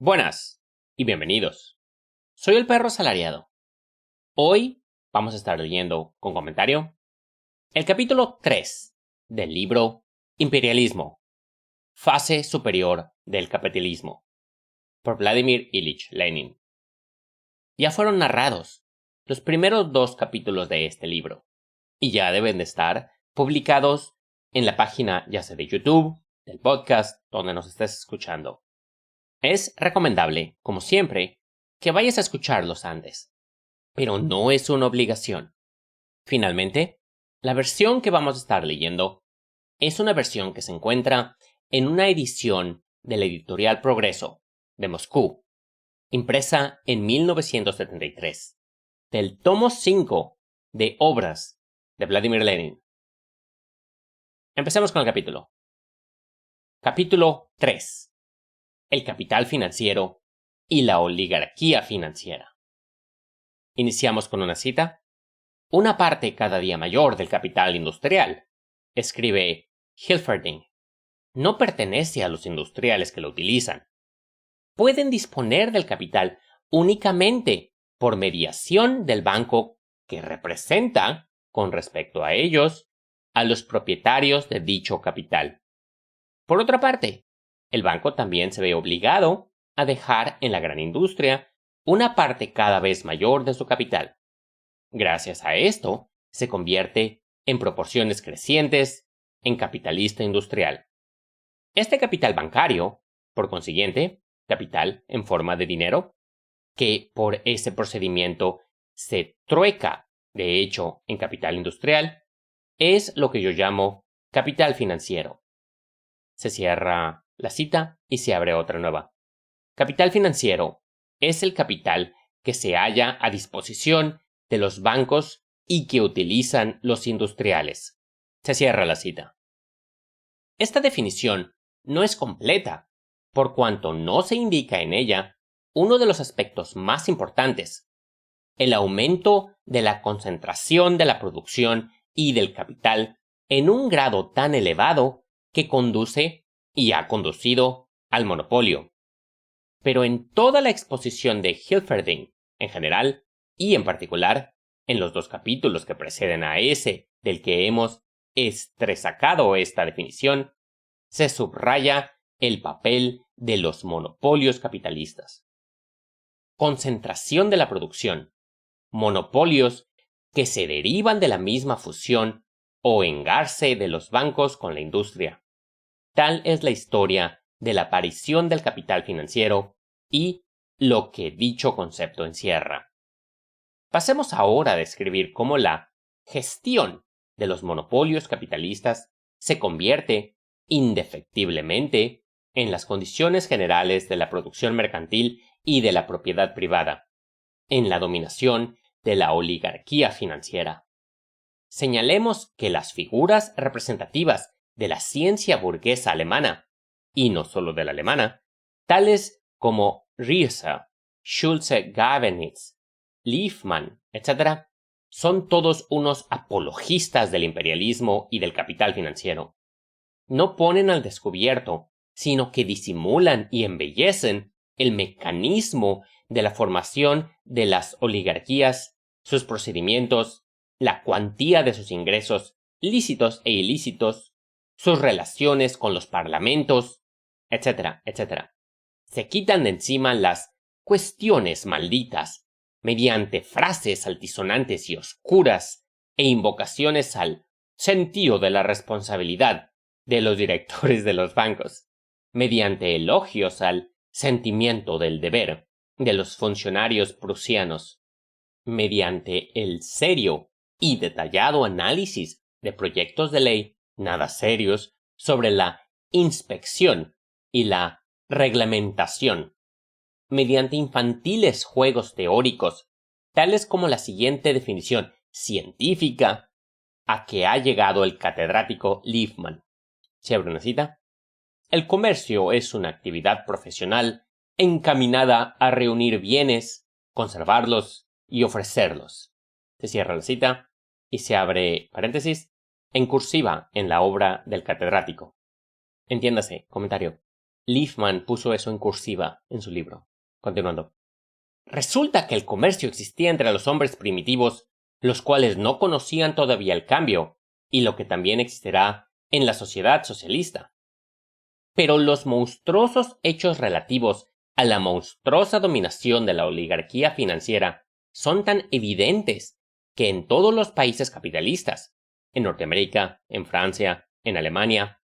Buenas y bienvenidos. Soy el perro asalariado. Hoy vamos a estar leyendo con comentario el capítulo 3 del libro Imperialismo, fase superior del capitalismo, por Vladimir Ilich Lenin. Ya fueron narrados los primeros 2 capítulos de este libro y ya deben de estar publicados en la página ya sea de YouTube, del podcast, donde nos estés escuchando. Es recomendable, como siempre, que vayas a escucharlos antes, pero no es una obligación. Finalmente, la versión que vamos a estar leyendo es una versión que se encuentra en una edición de la editorial Progreso, de Moscú, impresa en 1973, del tomo 5 de Obras de Vladimir Lenin. Empecemos con el capítulo. Capítulo 3. El capital financiero y la oligarquía financiera. Iniciamos con una cita. Una parte cada día mayor del capital industrial, escribe Hilferding, no pertenece a los industriales que lo utilizan. Pueden disponer del capital únicamente por mediación del banco que representa, con respecto a ellos, a los propietarios de dicho capital. Por otra parte, el banco también se ve obligado a dejar en la gran industria una parte cada vez mayor de su capital. Gracias a esto, se convierte en proporciones crecientes en capitalista industrial. Este capital bancario, por consiguiente, capital en forma de dinero, que por ese procedimiento se trueca, de hecho, en capital industrial, es lo que yo llamo capital financiero. Se cierra la cita y se abre otra nueva. Capital financiero es el capital que se halla a disposición de los bancos y que utilizan los industriales. Se cierra la cita. Esta definición no es completa, por cuanto no se indica en ella uno de los aspectos más importantes, el aumento de la concentración de la producción y del capital en un grado tan elevado que conduce y ha conducido al monopolio. Pero en toda la exposición de Hilferding, en general, y en particular, en los 2 capítulos que preceden a ese del que hemos estresacado esta definición, se subraya el papel de los monopolios capitalistas. Concentración de la producción, monopolios que se derivan de la misma fusión o engarce de los bancos con la industria. Tal es la historia de la aparición del capital financiero y lo que dicho concepto encierra. Pasemos ahora a describir cómo la gestión de los monopolios capitalistas se convierte indefectiblemente en las condiciones generales de la producción mercantil y de la propiedad privada, en la dominación de la oligarquía financiera. Señalemos que las figuras representativas de la ciencia burguesa alemana, y no solo de la alemana, tales como Riese, Schulze-Gavenitz, Liefman, etc., son todos unos apologistas del imperialismo y del capital financiero. No ponen al descubierto, sino que disimulan y embellecen el mecanismo de la formación de las oligarquías, sus procedimientos, la cuantía de sus ingresos, lícitos e ilícitos, sus relaciones con los parlamentos, etcétera, etcétera. Se quitan de encima las cuestiones malditas mediante frases altisonantes y oscuras e invocaciones al sentido de la responsabilidad de los directores de los bancos, mediante elogios al sentimiento del deber de los funcionarios prusianos, mediante el serio y detallado análisis de proyectos de ley nada serios sobre la inspección y la reglamentación, mediante infantiles juegos teóricos, tales como la siguiente definición científica a que ha llegado el catedrático Liefman. Se abre una cita. El comercio es una actividad profesional encaminada a reunir bienes, conservarlos y ofrecerlos. Se cierra la cita y se abre paréntesis en cursiva en la obra del catedrático. Entiéndase, comentario. Liefman puso eso en cursiva en su libro. Continuando. Resulta que el comercio existía entre los hombres primitivos, los cuales no conocían todavía el cambio, y lo que también existirá en la sociedad socialista. Pero los monstruosos hechos relativos a la monstruosa dominación de la oligarquía financiera son tan evidentes que en todos los países capitalistas, en Norteamérica, en Francia, en Alemania,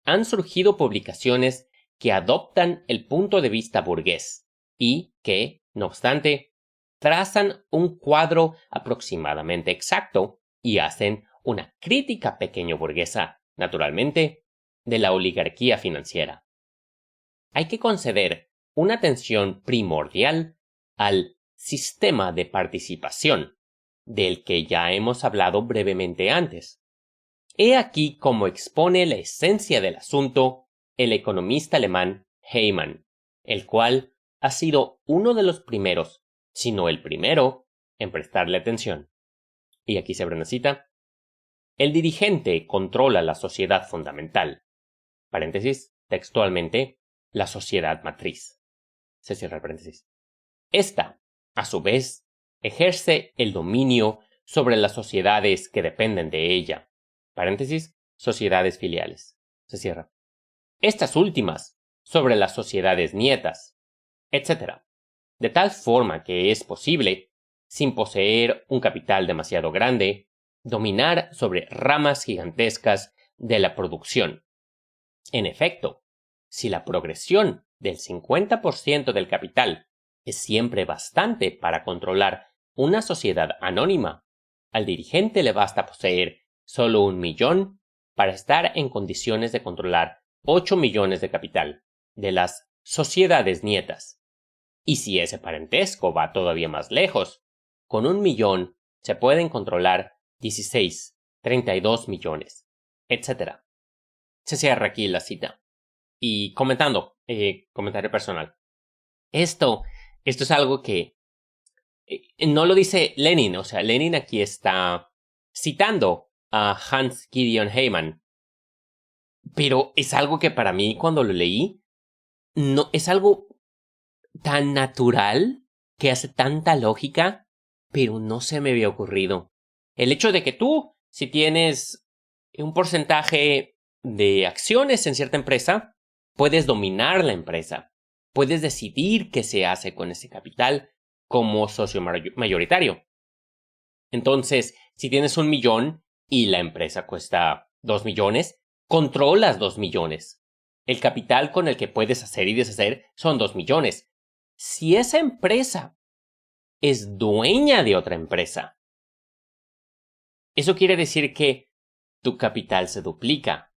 han surgido publicaciones que adoptan el punto de vista burgués y que, no obstante, trazan un cuadro aproximadamente exacto y hacen una crítica pequeño burguesa, naturalmente, de la oligarquía financiera. Hay que conceder una atención primordial al sistema de participación, del que ya hemos hablado brevemente antes. He aquí cómo expone la esencia del asunto el economista alemán Heymann, el cual ha sido uno de los primeros, si no el primero, en prestarle atención. Y aquí se abre una cita. El dirigente controla la sociedad fundamental. Paréntesis, textualmente, la sociedad matriz. Se cierra el paréntesis. Esta, a su vez, ejerce el dominio sobre las sociedades que dependen de ella. Paréntesis, sociedades filiales. Se cierra. Estas últimas, sobre las sociedades nietas, etc. De tal forma que es posible, sin poseer un capital demasiado grande, dominar sobre ramas gigantescas de la producción. En efecto, si la progresión del 50% del capital es siempre bastante para controlar una sociedad anónima, al dirigente le basta poseer solo 1 millón para estar en condiciones de controlar 8 millones de capital de las sociedades nietas. Y si ese parentesco va todavía más lejos, con 1 millón se pueden controlar 16, 32 millones, etc. Se cierra aquí la cita. Y comentando, comentario personal. Esto es algo que no lo dice Lenin, o sea, Lenin aquí está citando a Hans Gideon Heymann. Pero es algo que para mí, cuando lo leí, no es algo tan natural, que hace tanta lógica, pero no se me había ocurrido. El hecho de que tú, si tienes un porcentaje de acciones en cierta empresa, puedes dominar la empresa, puedes decidir qué se hace con ese capital como socio mayoritario. Entonces, si tienes 1 millón y la empresa cuesta 2 millones, controlas 2 millones. El capital con el que puedes hacer y deshacer son 2 millones. Si esa empresa es dueña de otra empresa, eso quiere decir que tu capital se duplica.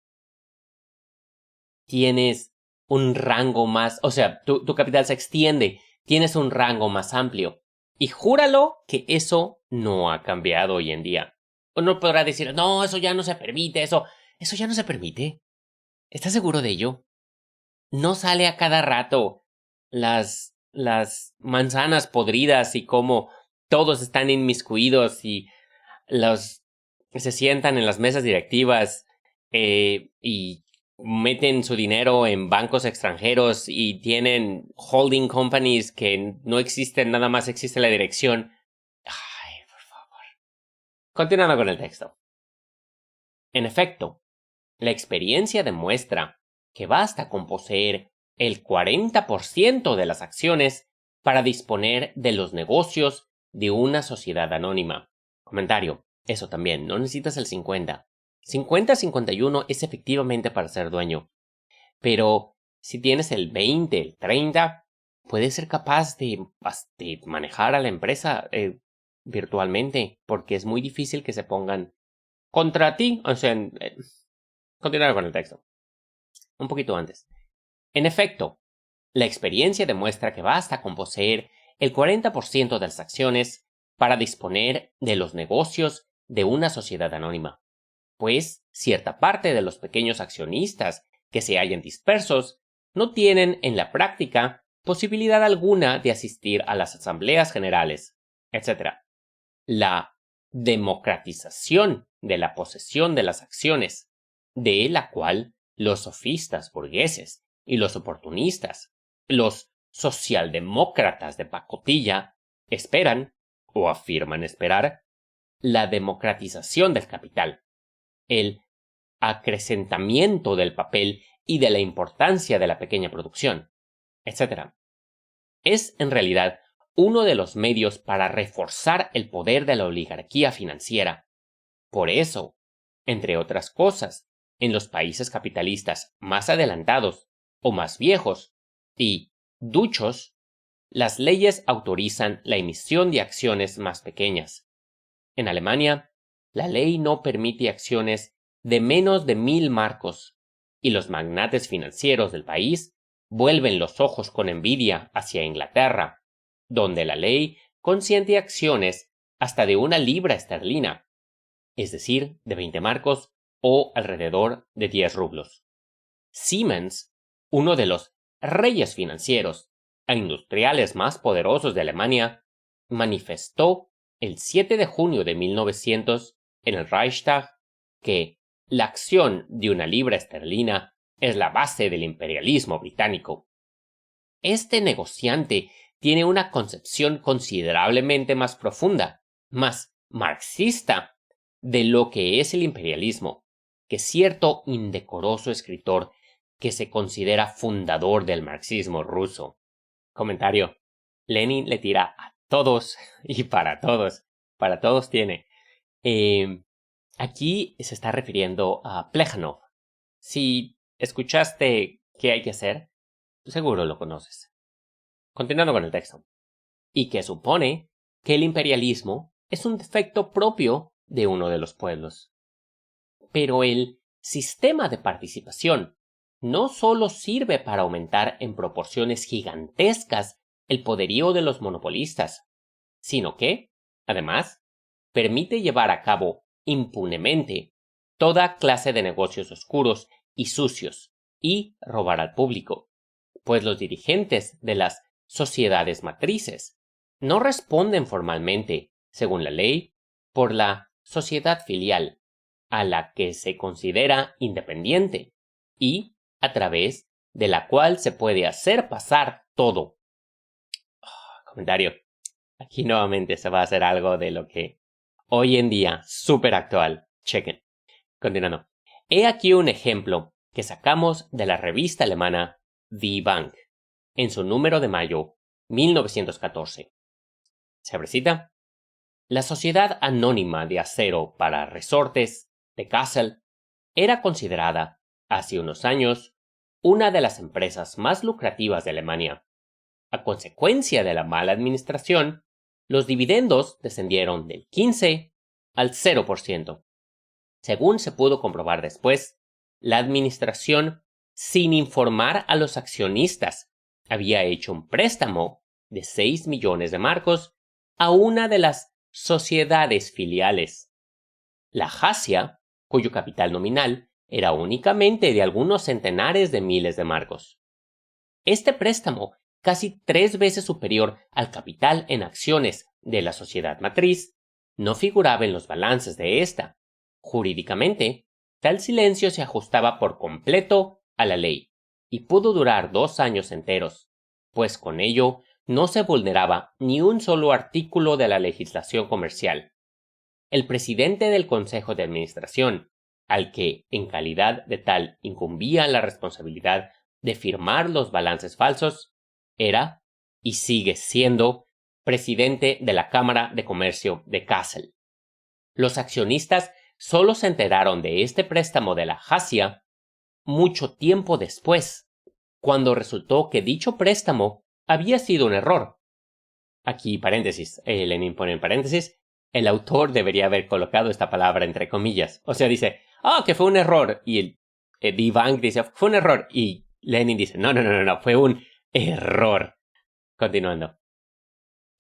Tienes un rango más, o sea, tu capital se extiende, tienes un rango más amplio. Y júralo que eso no ha cambiado hoy en día. Uno podrá decir, no, eso ya no se permite, eso ya no se permite. ¿Estás seguro de ello? No sale a cada rato las manzanas podridas y cómo todos están inmiscuidos y se sientan en las mesas directivas y meten su dinero en bancos extranjeros y tienen holding companies que no existen, nada más existe la dirección. Ay, por favor. Continuando con el texto. En efecto, la experiencia demuestra que basta con poseer el 40% de las acciones para disponer de los negocios de una sociedad anónima. Comentario. Eso también, no necesitas el 50. 50-51 es efectivamente para ser dueño. Pero si tienes el 20, el 30, puedes ser capaz de manejar a la empresa virtualmente, porque es muy difícil que se pongan contra ti. O sea, continuar con el texto. Un poquito antes. En efecto, la experiencia demuestra que basta con poseer el 40% de las acciones para disponer de los negocios de una sociedad anónima, pues cierta parte de los pequeños accionistas que se hallan dispersos no tienen en la práctica posibilidad alguna de asistir a las asambleas generales, etc. La democratización de la posesión de las acciones, de la cual los sofistas burgueses y los oportunistas, los socialdemócratas de pacotilla, esperan, o afirman esperar, la democratización del capital, el acrecentamiento del papel y de la importancia de la pequeña producción, etc. Es, en realidad, uno de los medios para reforzar el poder de la oligarquía financiera. Por eso, entre otras cosas, en los países capitalistas más adelantados o más viejos y duchos, las leyes autorizan la emisión de acciones más pequeñas. En Alemania, la ley no permite acciones de menos de 1000 marcos, y los magnates financieros del país vuelven los ojos con envidia hacia Inglaterra, donde la ley consiente acciones hasta de 1 libra esterlina, es decir, de 20 marcos o alrededor de 10 rublos. Siemens, uno de los reyes financieros e industriales más poderosos de Alemania, manifestó el 7 de junio de 1900 en el Reichstag que la acción de 1 libra esterlina es la base del imperialismo británico. Este negociante tiene una concepción considerablemente más profunda, más marxista, de lo que es el imperialismo, que cierto indecoroso escritor que se considera fundador del marxismo ruso. Comentario: Lenin le tira a todos y para todos tiene. Aquí se está refiriendo a Plejánov. Si escuchaste ¿Qué hay que hacer?, seguro lo conoces. Continuando con el texto. Y que supone que el imperialismo es un defecto propio de uno de los pueblos. Pero el sistema de participación no solo sirve para aumentar en proporciones gigantescas el poderío de los monopolistas, sino que, además, permite llevar a cabo impunemente toda clase de negocios oscuros y sucios y robar al público, pues los dirigentes de las sociedades matrices no responden formalmente, según la ley, por la sociedad filial, a la que se considera independiente y a través de la cual se puede hacer pasar todo. Comentario: aquí nuevamente se va a hacer algo de lo que hoy en día súper actual. Chequen. Continuando. He aquí un ejemplo que sacamos de la revista alemana Die Bank en su número de mayo 1914. Se abre cita. La Sociedad Anónima de Acero para Resortes de Kassel era considerada, hace unos años, una de las empresas más lucrativas de Alemania. A consecuencia de la mala administración, los dividendos descendieron del 15 al 0%. Según se pudo comprobar después, la administración, sin informar a los accionistas, había hecho un préstamo de 6 millones de marcos a una de las sociedades filiales. La Hasia, cuyo capital nominal era únicamente de algunos centenares de miles de marcos. Este préstamo, casi 3 veces superior al capital en acciones de la sociedad matriz, no figuraba en los balances de esta. Jurídicamente, tal silencio se ajustaba por completo a la ley y pudo durar 2 años enteros, pues con ello no se vulneraba ni un solo artículo de la legislación comercial. El presidente del Consejo de Administración, al que en calidad de tal incumbía la responsabilidad de firmar los balances falsos, era, y sigue siendo, presidente de la Cámara de Comercio de Kassel. Los accionistas solo se enteraron de este préstamo de la Hasia mucho tiempo después, cuando resultó que dicho préstamo había sido un error. Aquí paréntesis, Lenin pone en paréntesis, el autor debería haber colocado esta palabra entre comillas. O sea, dice, que fue un error. Y el Die Bank dice, fue un error. Y Lenin dice, no, fue un error. Continuando.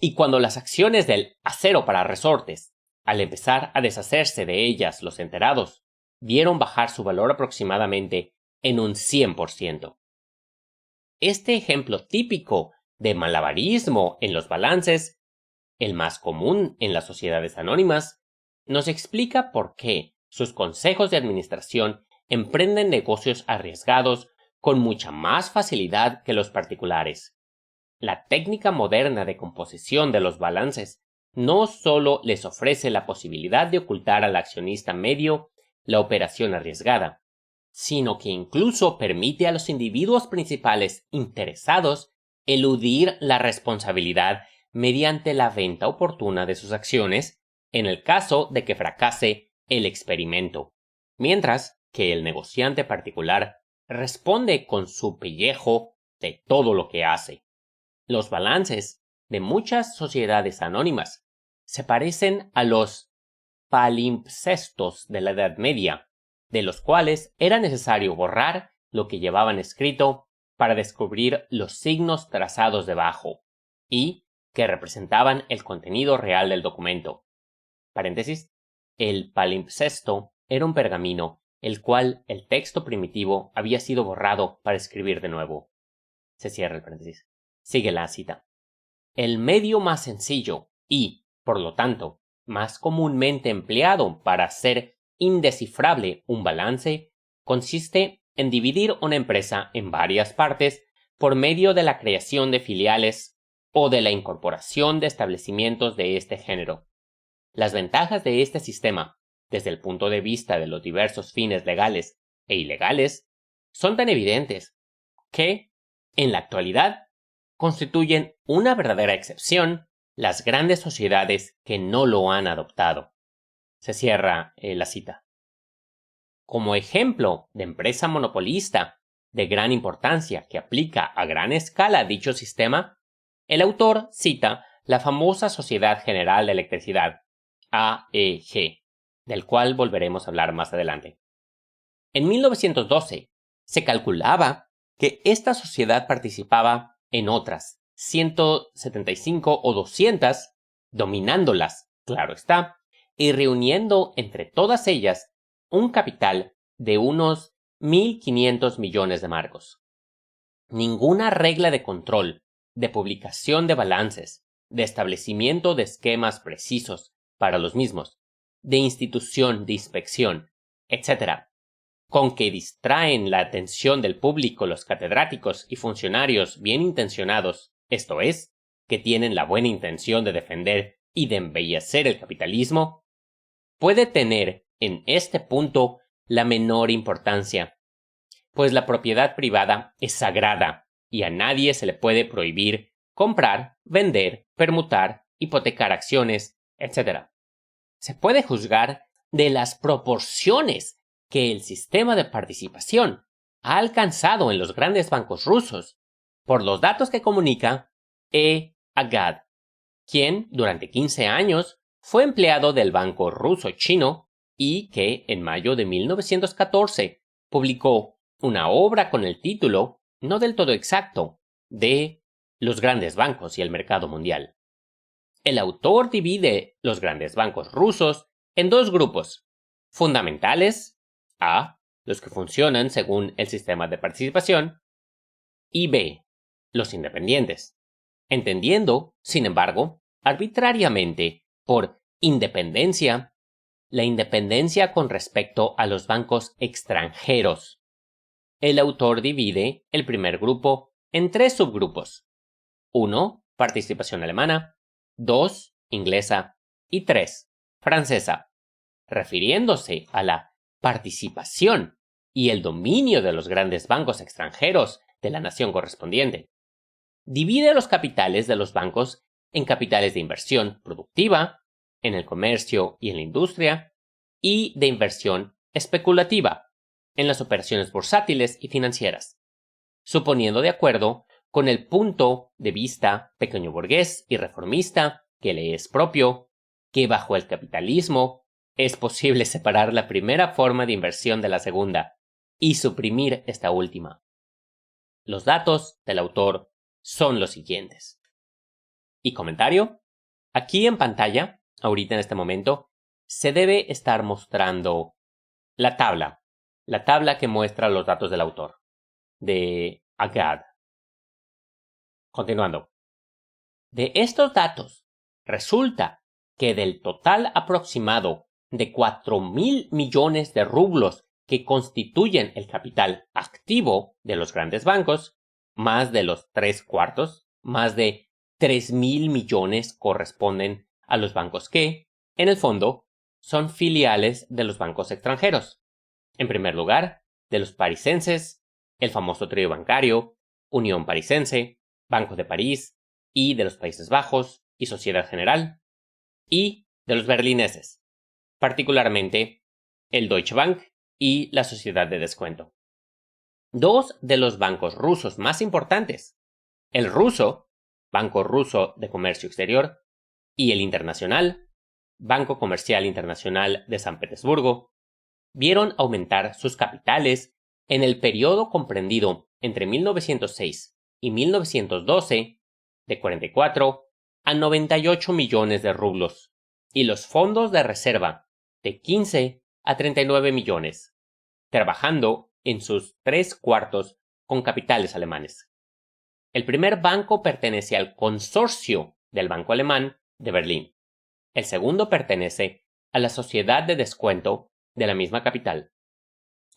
Y cuando las acciones del Acero para Resortes, al empezar a deshacerse de ellas los enterados, vieron bajar su valor aproximadamente en un 100%. Este ejemplo típico de malabarismo en los balances, el más común en las sociedades anónimas, nos explica por qué sus consejos de administración emprenden negocios arriesgados con mucha más facilidad que los particulares. La técnica moderna de composición de los balances no solo les ofrece la posibilidad de ocultar al accionista medio la operación arriesgada, sino que incluso permite a los individuos principales interesados eludir la responsabilidad mediante la venta oportuna de sus acciones en el caso de que fracase el experimento, mientras que el negociante particular responde con su pellejo de todo lo que hace. Los balances de muchas sociedades anónimas se parecen a los palimpsestos de la Edad Media, de los cuales era necesario borrar lo que llevaban escrito para descubrir los signos trazados debajo, y que representaban el contenido real del documento. Paréntesis. El palimpsesto era un pergamino, el cual el texto primitivo había sido borrado para escribir de nuevo. Se cierra el paréntesis. Sigue la cita. El medio más sencillo y, por lo tanto, más comúnmente empleado para hacer indescifrable un balance consiste en dividir una empresa en varias partes por medio de la creación de filiales o de la incorporación de establecimientos de este género. Las ventajas de este sistema, desde el punto de vista de los diversos fines legales e ilegales, son tan evidentes que, en la actualidad, constituyen una verdadera excepción las grandes sociedades que no lo han adoptado. Se cierra la cita. Como ejemplo de empresa monopolista de gran importancia que aplica a gran escala dicho sistema, el autor cita la famosa Sociedad General de Electricidad, AEG, del cual volveremos a hablar más adelante. En 1912 se calculaba que esta sociedad participaba en otras 175 o 200, dominándolas, claro está, y reuniendo entre todas ellas un capital de unos 1.500 millones de marcos. Ninguna regla de control, de publicación de balances, de establecimiento de esquemas precisos para los mismos, de institución de inspección, etc., con que distraen la atención del público los catedráticos y funcionarios bien intencionados, esto es, que tienen la buena intención de defender y de embellecer el capitalismo, puede tener en este punto la menor importancia, pues la propiedad privada es sagrada y a nadie se le puede prohibir comprar, vender, permutar, hipotecar acciones, etc. Se puede juzgar de las proporciones que el sistema de participación ha alcanzado en los grandes bancos rusos por los datos que comunica E. Agad, quien durante 15 años fue empleado del Banco Ruso-Chino y que en mayo de 1914 publicó una obra con el título, no del todo exacto, de Los grandes bancos y el mercado mundial. El autor divide los grandes bancos rusos en dos grupos: fundamentales, A, los que funcionan según el sistema de participación, y B, los independientes, entendiendo, sin embargo, arbitrariamente por independencia, la independencia con respecto a los bancos extranjeros. El autor divide el primer grupo en tres subgrupos: 1, participación alemana, 2, inglesa y 3, francesa, refiriéndose a la participación y el dominio de los grandes bancos extranjeros de la nación correspondiente. Divide los capitales de los bancos en capitales de inversión productiva, en el comercio y en la industria, y de inversión especulativa, en las operaciones bursátiles y financieras, suponiendo de acuerdo con el punto de vista pequeño burgués y reformista que le es propio, que bajo el capitalismo es posible separar la primera forma de inversión de la segunda y suprimir esta última. Los datos del autor son los siguientes. Y comentario: aquí en pantalla, ahorita en este momento, se debe estar mostrando la tabla que muestra los datos del autor, de Agad. Continuando. De estos datos, resulta que del total aproximado de 4.000 millones de rublos que constituyen el capital activo de los grandes bancos, más de los 3/4, más de 3,000 millones corresponden a los bancos que, en el fondo, son filiales de los bancos extranjeros. En primer lugar, de los parisenses, el famoso trío bancario, Unión Parisense, Banco de París y de los Países Bajos y Sociedad General, y de los berlineses, particularmente el Deutsche Bank y la Sociedad de Descuento. Dos de los bancos rusos más importantes, el ruso, Banco Ruso de Comercio Exterior, y el internacional, Banco Comercial Internacional de San Petersburgo, vieron aumentar sus capitales en el periodo comprendido entre 1906 y 1912 de 44 a 98 millones de rublos y los fondos de reserva de 15 a 39 millones, trabajando en sus 3/4 con capitales alemanes. El primer banco pertenece al consorcio del Banco Alemán de Berlín. El segundo pertenece a la Sociedad de Descuento de la misma capital.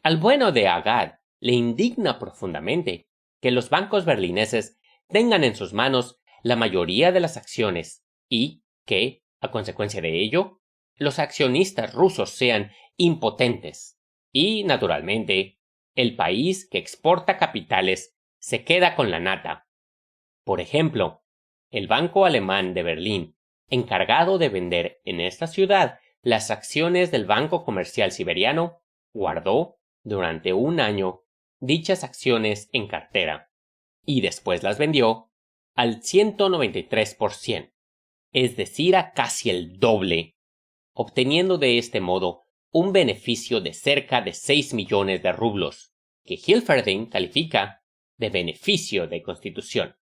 Al bueno de Agad le indigna profundamente que los bancos berlineses tengan en sus manos la mayoría de las acciones y que, a consecuencia de ello, los accionistas rusos sean impotentes y, naturalmente, el país que exporta capitales se queda con la nata. Por ejemplo, el Banco Alemán de Berlín, encargado de vender en esta ciudad las acciones del Banco Comercial Siberiano, guardó durante un año dichas acciones en cartera y después las vendió al 193%, es decir, a casi el doble, obteniendo de este modo un beneficio de cerca de 6 millones de rublos, que Hilferding califica de beneficio de constitución.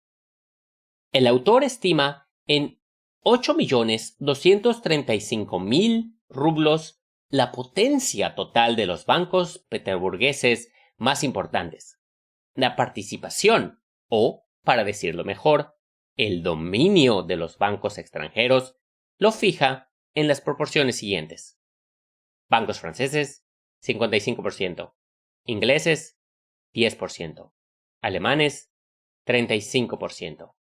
El autor estima en 8,235,000 rublos la potencia total de los bancos peterburgueses más importantes. La participación, o, para decirlo mejor, el dominio de los bancos extranjeros, lo fija en las proporciones siguientes. Bancos franceses, 55%. Ingleses, 10%. Alemanes, 35%.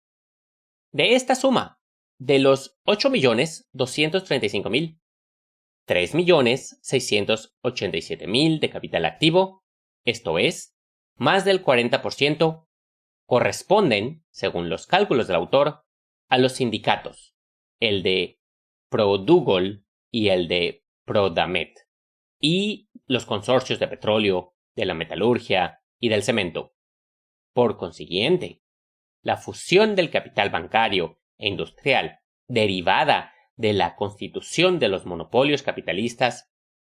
De esta suma, de los 8,235,000, 3,687,000 de capital activo, esto es, más del 40%, corresponden, según los cálculos del autor, a los sindicatos, el de Produgol y el de Prodamet, y los consorcios de petróleo, de la metalurgia y del cemento. Por consiguiente, la fusión del capital bancario e industrial derivada de la constitución de los monopolios capitalistas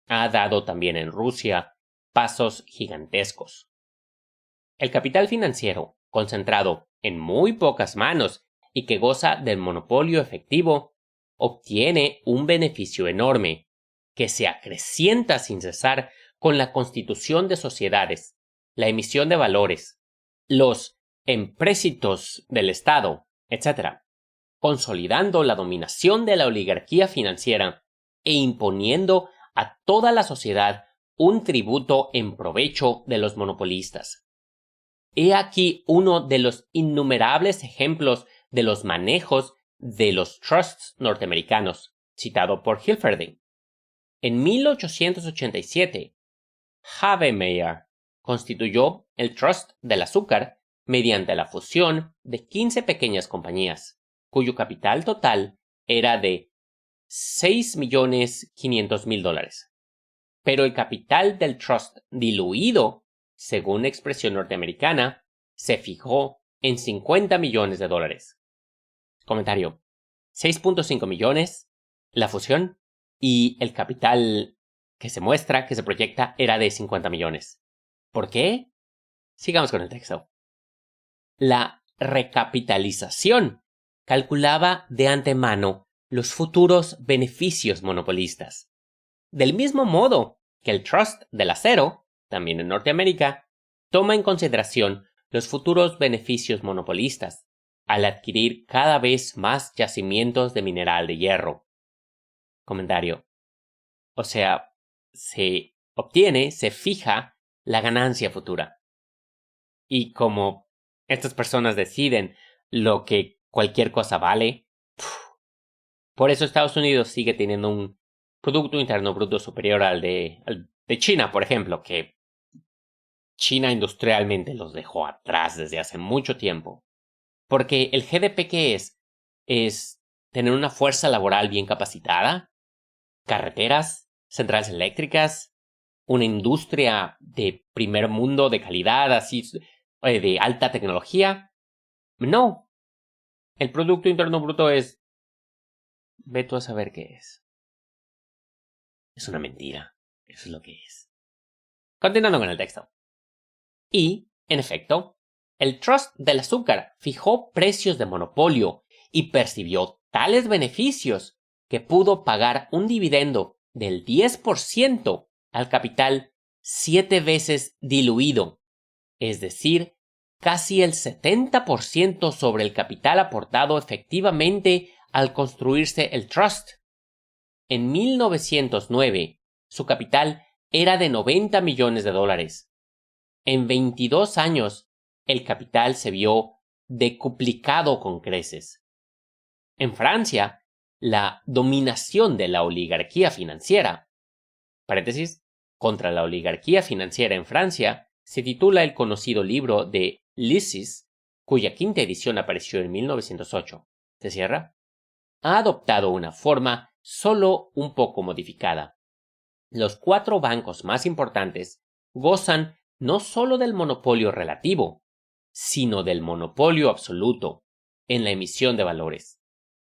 ha dado también en Rusia pasos gigantescos. El capital financiero, concentrado en muy pocas manos y que goza del monopolio efectivo, obtiene un beneficio enorme, que se acrecienta sin cesar con la constitución de sociedades, la emisión de valores, los empréstitos del Estado, etc., consolidando la dominación de la oligarquía financiera e imponiendo a toda la sociedad un tributo en provecho de los monopolistas. He aquí uno de los innumerables ejemplos de los manejos de los trusts norteamericanos, citado por Hilferding. En 1887, Havemeyer constituyó el Trust del Azúcar mediante la fusión de 15 pequeñas compañías, cuyo capital total era de $6,500,000. Pero el capital del Trust diluido, según expresión norteamericana, se fijó en $50 millones. Comentario: 6.5 millones, la fusión, y el capital que se muestra, que se proyecta, era de 50 millones. ¿Por qué? Sigamos con el texto. La recapitalización calculaba de antemano los futuros beneficios monopolistas. Del mismo modo que el Trust del Acero, también en Norteamérica, toma en consideración los futuros beneficios monopolistas al adquirir cada vez más yacimientos de mineral de hierro. Comentario: o sea, se obtiene se fija la ganancia futura. Y como estas personas deciden lo que cualquier cosa vale, por eso Estados Unidos sigue teniendo un Producto Interno Bruto superior al de China, por ejemplo, que China industrialmente los dejó atrás desde hace mucho tiempo. Porque el GDP que es tener una fuerza laboral bien capacitada, carreteras, centrales eléctricas, una industria de primer mundo de calidad, así de alta tecnología. No. El Producto Interno Bruto es... Ve tú a saber qué es. Es una mentira. Eso es lo que es. Continuando con el texto. Y, en efecto, el Trust del Azúcar fijó precios de monopolio y percibió tales beneficios que pudo pagar un dividendo del 10% al capital 7 veces diluido, es decir, casi el 70% sobre el capital aportado efectivamente al construirse el Trust. En 1909, su capital era de $90 millones. En 22 años, el capital se vio decuplicado con creces. En Francia, la dominación de la oligarquía financiera, paréntesis, contra la oligarquía financiera en Francia, se titula el conocido libro de Lysis, cuya quinta edición apareció en 1908. ¿Se cierra? Ha adoptado una forma solo un poco modificada. Los 4 bancos más importantes gozan no solo del monopolio relativo, sino del monopolio absoluto en la emisión de valores.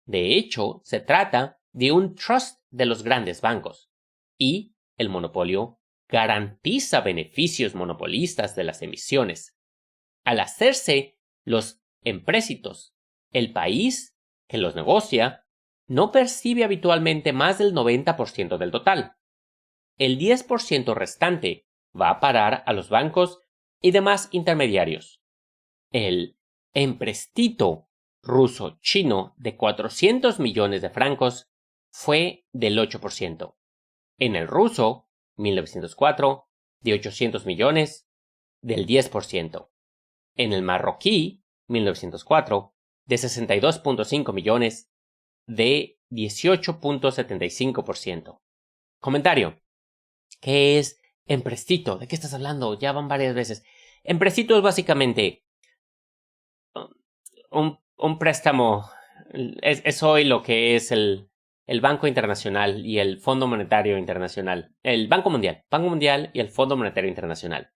De hecho, se trata de un trust de los grandes bancos, y el monopolio garantiza beneficios monopolistas de las emisiones. Al hacerse los empréstitos, el país que los negocia no percibe habitualmente más del 90% del total. El 10% restante va a parar a los bancos y demás intermediarios. El empréstito ruso-chino de 400 millones de francos fue del 8%. En el ruso, 1904, de 800 millones, del 10%. En el marroquí, 1904, de 62.5 millones, de 18.75%. Comentario. ¿Qué es empréstito? ¿De qué estás hablando? Ya van varias veces. Empréstito es básicamente un préstamo. Es hoy lo que es el Banco Internacional y el Fondo Monetario Internacional. El Banco Mundial y el Fondo Monetario Internacional.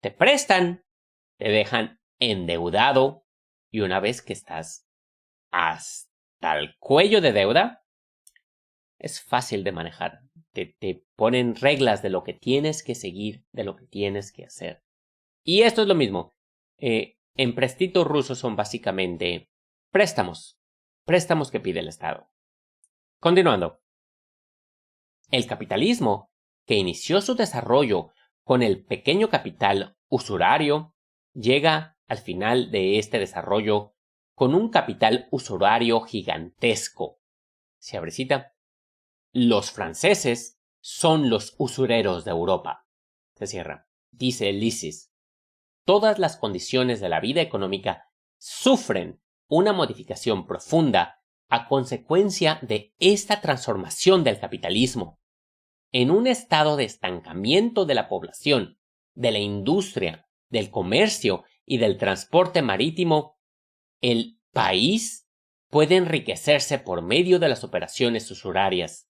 Te prestan, te dejan endeudado y una vez que estás hasta el cuello de deuda, es fácil de manejar. Te ponen reglas de lo que tienes que seguir, de lo que tienes que hacer. Y esto es lo mismo. Empréstitos rusos son básicamente préstamos que pide el Estado. Continuando. El capitalismo, que inició su desarrollo con el pequeño capital usurario, llega al final de este desarrollo con un capital usurario gigantesco. Se abre cita. Los franceses son los usureros de Europa. Se cierra. Dice Lysis. Todas las condiciones de la vida económica sufren una modificación profunda a consecuencia de esta transformación del capitalismo. En un estado de estancamiento de la población, de la industria, del comercio y del transporte marítimo, el país puede enriquecerse por medio de las operaciones usurarias.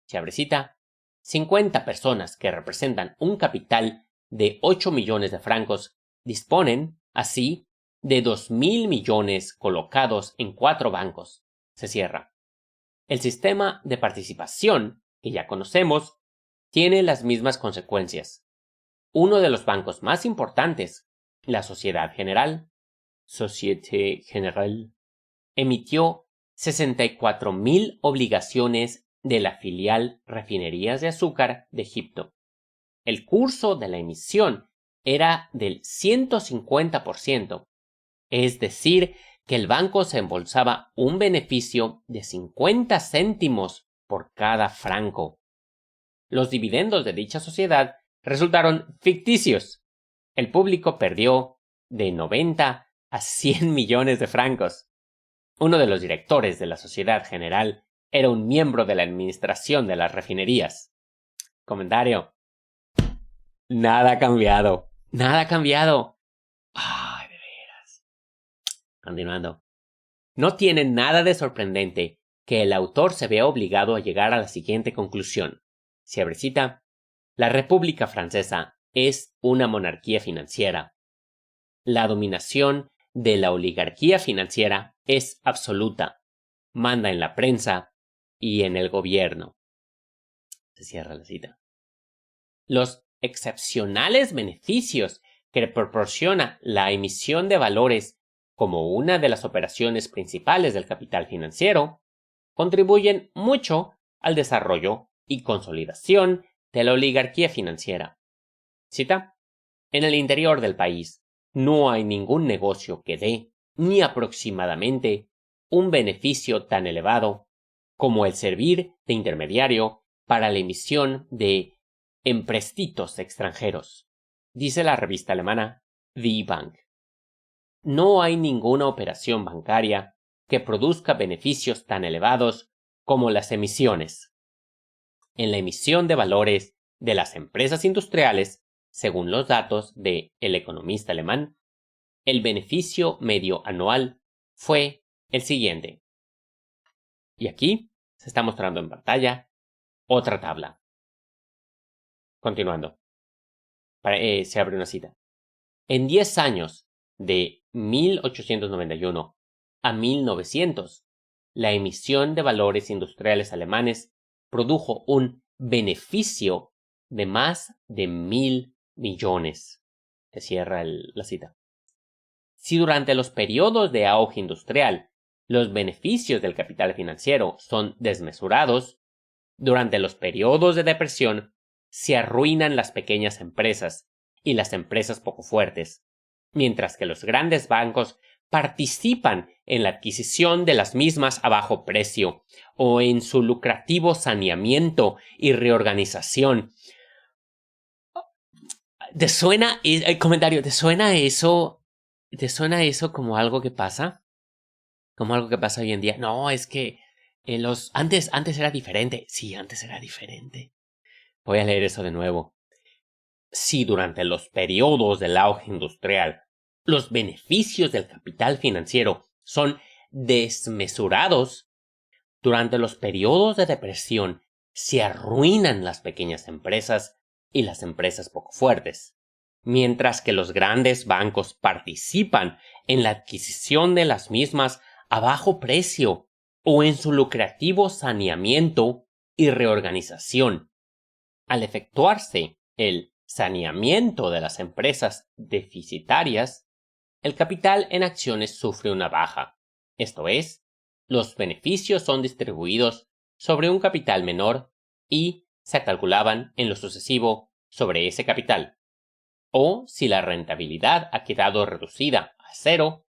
Se abre cita. 50 personas que representan un capital de 8 millones de francos disponen, así, de 2.000 millones colocados en 4 bancos. Se cierra. El sistema de participación, que ya conocemos, tiene las mismas consecuencias. Uno de los bancos más importantes, la Sociedad General, Société Générale, emitió 64.000 obligaciones de la filial Refinerías de Azúcar de Egipto. El curso de la emisión era del 150%, es decir, que el banco se embolsaba un beneficio de 50 céntimos por cada franco. Los dividendos de dicha sociedad resultaron ficticios. El público perdió de 90 a 100 millones de francos. Uno de los directores de la Sociedad General era un miembro de la administración de las refinerías. Comentario. Nada ha cambiado. Nada ha cambiado. Ay, de veras. Continuando. No tiene nada de sorprendente que el autor se vea obligado a llegar a la siguiente conclusión. Si abre cita, la República Francesa es una monarquía financiera. La dominación de la oligarquía financiera es absoluta. Manda en la prensa y en el gobierno. Se cierra la cita. Los excepcionales beneficios que proporciona la emisión de valores como una de las operaciones principales del capital financiero contribuyen mucho al desarrollo y consolidación de la oligarquía financiera. Cita: en el interior del país no hay ningún negocio que dé, ni aproximadamente, un beneficio tan elevado como el servir de intermediario para la emisión de emprestitos extranjeros, dice la revista alemana Die Bank. No hay ninguna operación bancaria que produzca beneficios tan elevados como las emisiones. En la emisión de valores de las empresas industriales, según los datos de El Economista alemán, el beneficio medio anual fue el siguiente. Y aquí se está mostrando en pantalla otra tabla. Continuando. Se abre una cita. En 10 años, de 1891 a 1900, la emisión de valores industriales alemanes produjo un beneficio de más de 1.000 millones. Se cierra la cita. Si durante los periodos de auge industrial los beneficios del capital financiero son desmesurados, durante los periodos de depresión se arruinan las pequeñas empresas y las empresas poco fuertes, mientras que los grandes bancos participan en la adquisición de las mismas a bajo precio o en su lucrativo saneamiento y reorganización. ¿Te suena comentario? ¿Te suena eso? ¿Te suena eso como algo que pasa? Como algo que pasa hoy en día. No, es que antes era diferente. Sí, antes era diferente. Voy a leer eso de nuevo. Si durante los periodos del auge industrial los beneficios del capital financiero son desmesurados, durante los periodos de depresión se arruinan las pequeñas empresas y las empresas poco fuertes, mientras que los grandes bancos participan en la adquisición de las mismas a bajo precio o en su lucrativo saneamiento y reorganización. Al efectuarse el saneamiento de las empresas deficitarias, el capital en acciones sufre una baja, esto es, los beneficios son distribuidos sobre un capital menor y se calculaban en lo sucesivo sobre ese capital. O si la rentabilidad ha quedado reducida a cero,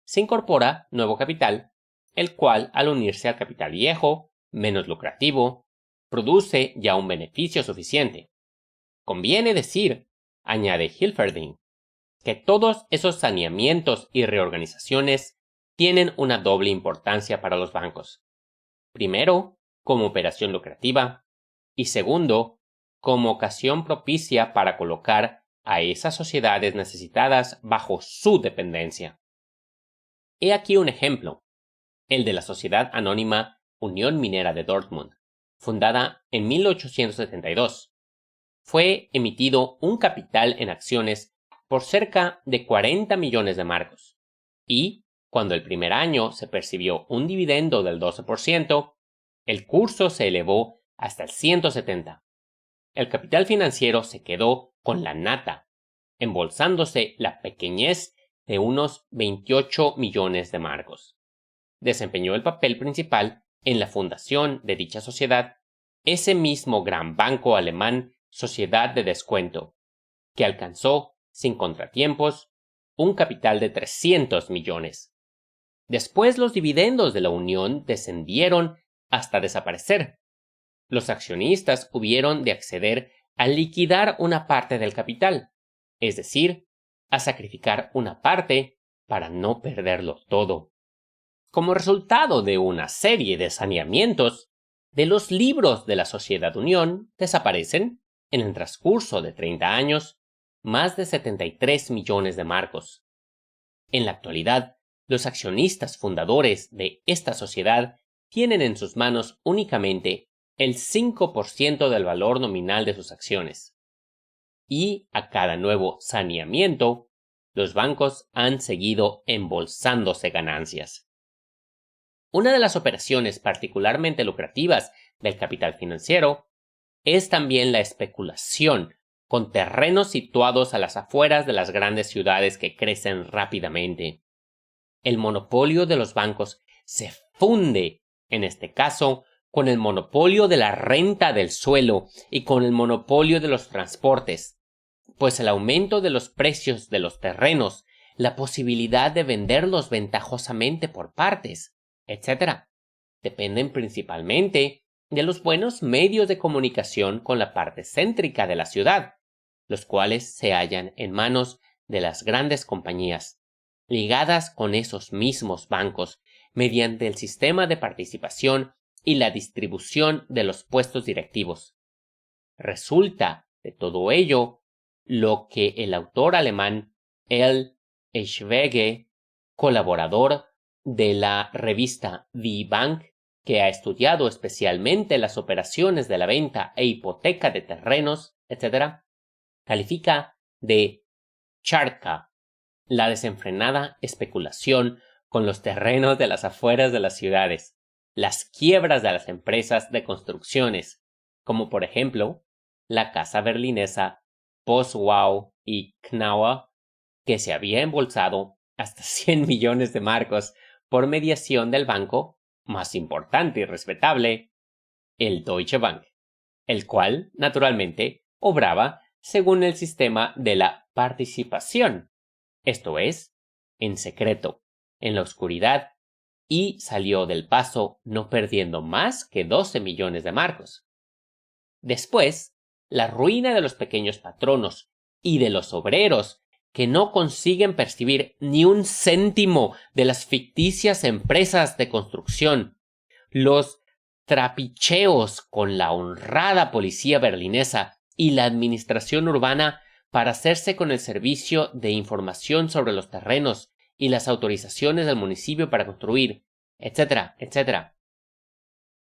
se incorpora nuevo capital, el cual, al unirse al capital viejo, menos lucrativo, produce ya un beneficio suficiente. Conviene decir, añade Hilferding, que todos esos saneamientos y reorganizaciones tienen una doble importancia para los bancos. Primero, como operación lucrativa, y segundo, como ocasión propicia para colocar a esas sociedades necesitadas bajo su dependencia. He aquí un ejemplo, el de la Sociedad Anónima Unión Minera de Dortmund, fundada en 1872. Fue emitido un capital en acciones por cerca de 40 millones de marcos, y, cuando el primer año se percibió un dividendo del 12%, el curso se elevó hasta el 170. El capital financiero se quedó con la nata, embolsándose la pequeñez de unos 28 millones de marcos. Desempeñó el papel principal en la fundación de dicha sociedad ese mismo gran banco alemán Sociedad de Descuento, que alcanzó, sin contratiempos, un capital de 300 millones. Después los dividendos de la unión descendieron hasta desaparecer. Los accionistas hubieron de acceder a liquidar una parte del capital, es decir, a sacrificar una parte para no perderlo todo. Como resultado de una serie de saneamientos, de los libros de la Sociedad Unión desaparecen, en el transcurso de 30 años, más de 73 millones de marcos. En la actualidad, los accionistas fundadores de esta sociedad tienen en sus manos únicamente el 5% del valor nominal de sus acciones. Y a cada nuevo saneamiento, los bancos han seguido embolsándose ganancias. Una de las operaciones particularmente lucrativas del capital financiero es también la especulación con terrenos situados a las afueras de las grandes ciudades que crecen rápidamente. El monopolio de los bancos se funde, en este caso, con el monopolio de la renta del suelo y con el monopolio de los transportes, pues el aumento de los precios de los terrenos, la posibilidad de venderlos ventajosamente por partes, etc., dependen principalmente de los buenos medios de comunicación con la parte céntrica de la ciudad, los cuales se hallan en manos de las grandes compañías, ligadas con esos mismos bancos mediante el sistema de participación y la distribución de los puestos directivos. Resulta de todo ello lo que el autor alemán L. Schwege, colaborador de la revista Die Bank, que ha estudiado especialmente las operaciones de la venta e hipoteca de terrenos, etc., califica de charca, la desenfrenada especulación con los terrenos de las afueras de las ciudades, las quiebras de las empresas de construcciones, como por ejemplo la casa berlinesa Postwau y Knauer, que se había embolsado hasta 100 millones de marcos por mediación del banco más importante y respetable, el Deutsche Bank, el cual, naturalmente, obraba según el sistema de la participación, esto es, en secreto, en la oscuridad, y salió del paso no perdiendo más que 12 millones de marcos. Después, la ruina de los pequeños patronos y de los obreros que no consiguen percibir ni un céntimo de las ficticias empresas de construcción, los trapicheos con la honrada policía berlinesa y la administración urbana para hacerse con el servicio de información sobre los terrenos y las autorizaciones del municipio para construir, etcétera, etcétera.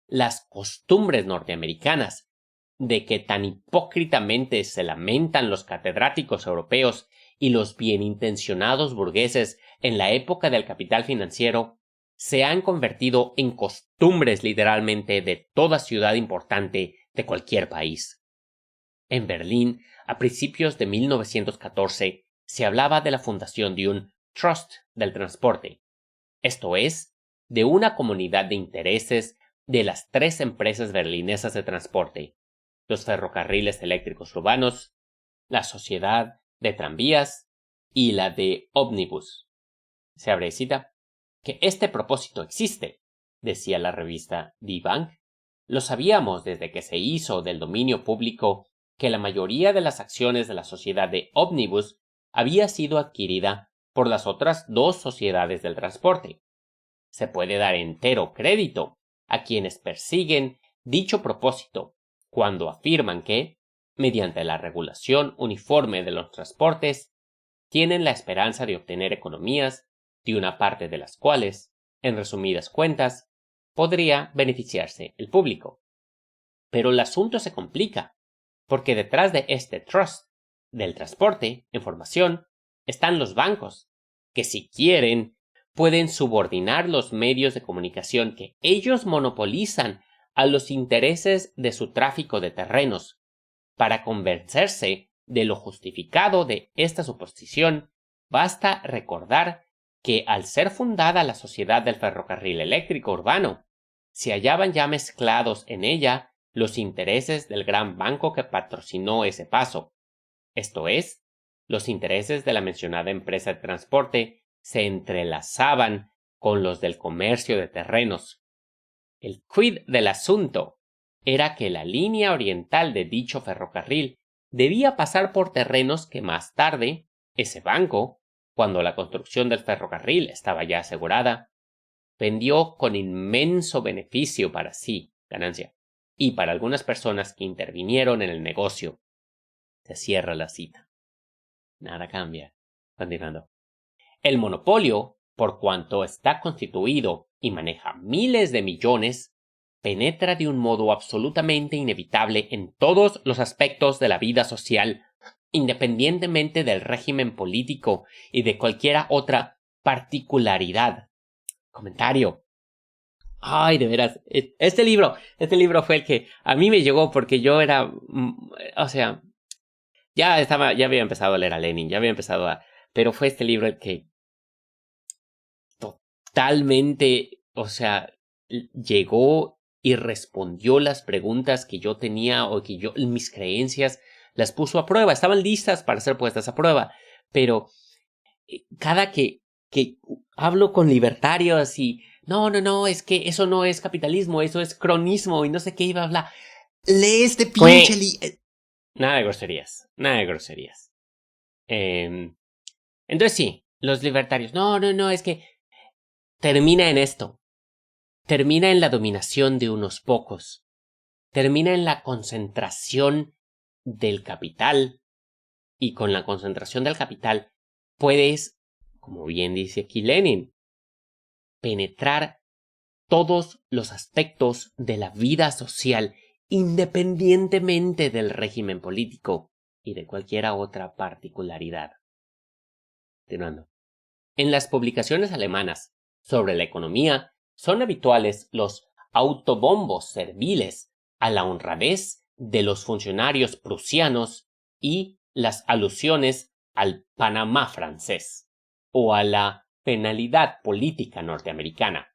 Las costumbres norteamericanas de que tan hipócritamente se lamentan los catedráticos europeos y los bienintencionados burgueses en la época del capital financiero se han convertido en costumbres literalmente de toda ciudad importante de cualquier país. En Berlín, a principios de 1914, se hablaba de la fundación de un trust del transporte, esto es, de una comunidad de intereses de las 3 empresas berlinesas de transporte, los ferrocarriles eléctricos urbanos, la sociedad de tranvías y la de ómnibus. Se abre cita, que este propósito existe, decía la revista Die Bank. Lo sabíamos desde que se hizo del dominio público que la mayoría de las acciones de la sociedad de ómnibus había sido adquirida por las otras 2 sociedades del transporte. Se puede dar entero crédito a quienes persiguen dicho propósito cuando afirman que, mediante la regulación uniforme de los transportes, tienen la esperanza de obtener economías de una parte de las cuales, en resumidas cuentas, podría beneficiarse el público. Pero el asunto se complica, porque detrás de este trust del transporte en formación están los bancos, que si quieren pueden subordinar los medios de comunicación que ellos monopolizan a los intereses de su tráfico de terrenos. Para convencerse de lo justificado de esta suposición, basta recordar que al ser fundada la Sociedad del Ferrocarril Eléctrico Urbano, se hallaban ya mezclados en ella los intereses del gran banco que patrocinó ese paso, esto es, los intereses de la mencionada empresa de transporte se entrelazaban con los del comercio de terrenos. El quid del asunto era que la línea oriental de dicho ferrocarril debía pasar por terrenos que más tarde, ese banco, cuando la construcción del ferrocarril estaba ya asegurada, vendió con inmenso beneficio para sí, ganancia, y para algunas personas que intervinieron en el negocio. Se cierra la cita. Nada cambia. Continuando. El monopolio, por cuanto está constituido y maneja miles de millones, penetra de un modo absolutamente inevitable en todos los aspectos de la vida social, independientemente del régimen político y de cualquier otra particularidad. Comentario. Ay, de veras, este libro fue el que a mí me llegó porque yo era, o sea, ya había empezado a leer a Lenin, pero fue este libro el que totalmente, o sea, llegó y respondió las preguntas que yo tenía o que mis creencias las puso a prueba, estaban listas para ser puestas a prueba, pero cada que hablo con libertarios y no, es que eso no es capitalismo, eso es cronismo y no sé qué iba a hablar. Lee este pinche Nada de groserías. Entonces sí, los libertarios, no, es que termina en esto. Termina en la dominación de unos pocos. Termina en la concentración del capital. Y con la concentración del capital puedes, como bien dice aquí Lenin, penetrar todos los aspectos de la vida social independientemente del régimen político y de cualquier otra particularidad. Continuando. En las publicaciones alemanas sobre la economía son habituales los autobombos serviles a la honradez de los funcionarios prusianos y las alusiones al Panamá francés o a la penalidad política norteamericana.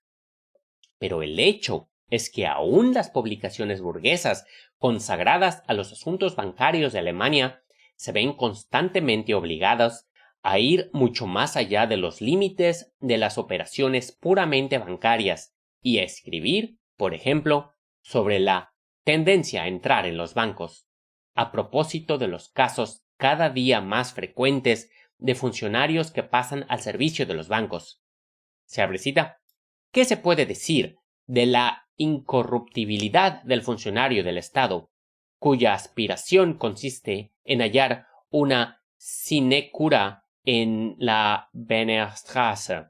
Pero el hecho es que aún las publicaciones burguesas consagradas a los asuntos bancarios de Alemania se ven constantemente obligadas a ir mucho más allá de los límites de las operaciones puramente bancarias y a escribir, por ejemplo, sobre la tendencia a entrar en los bancos, a propósito de los casos cada día más frecuentes de funcionarios que pasan al servicio de los bancos. Se abre cita. ¿Qué se puede decir de la incorruptibilidad del funcionario del Estado, cuya aspiración consiste en hallar una sinecura en la Bennerstraße,